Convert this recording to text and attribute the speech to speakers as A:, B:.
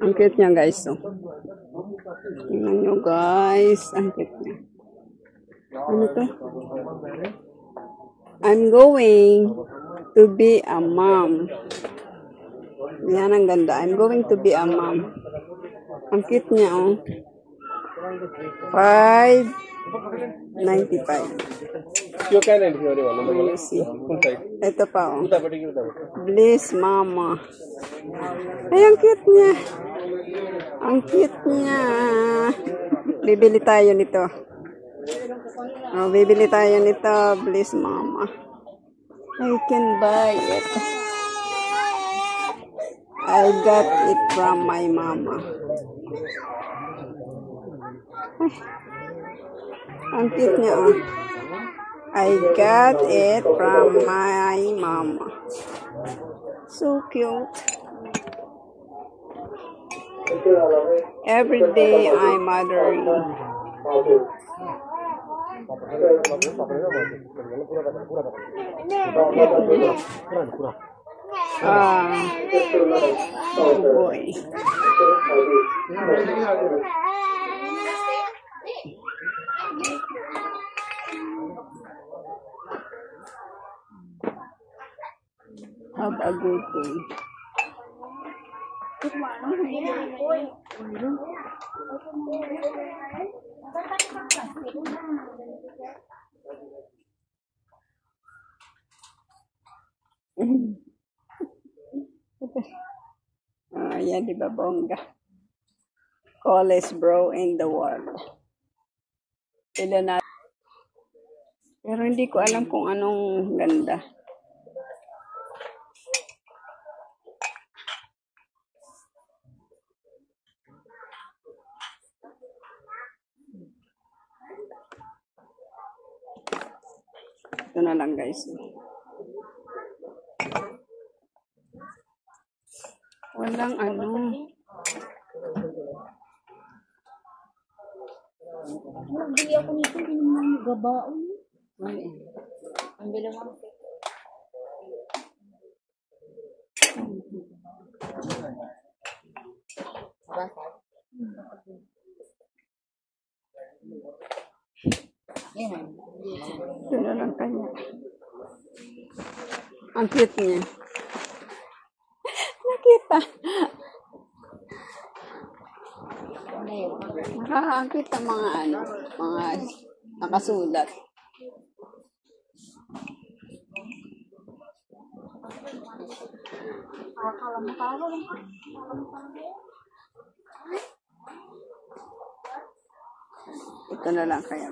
A: Ang cute niya, guys. So. Tingnan nyo, guys. Ang cute niya. Ano to? I'm going to be a mom. Yan ang ganda. I'm going to be a mom. Ang cute niya, oh. 5.95. You see. Ito pa, oh. Bliss Mama. Ay, ang cute niya. Ang cute niya. Bibili tayo nito. Oh, bibili tayo nito. Bliss Mama. I can buy it. I got it from my mama. Ay, ang cute niya, oh. I got it from my mama. So cute. Every day I'm mothering. Oh boy. Have a good day. Yan, di ba, bongga? Coolest bro in the world. Sila na. Pero hindi ko alam kung anong ganda. Ito na lang, guys. Walang ano.
B: Bili ako nito, hindi naman gabaon. Ang bilang ako.
A: Ito na lang kanya. Ang cute niya. Nakita. Nakakakita mga ano, mga nakasulat. Ito na lang kaya.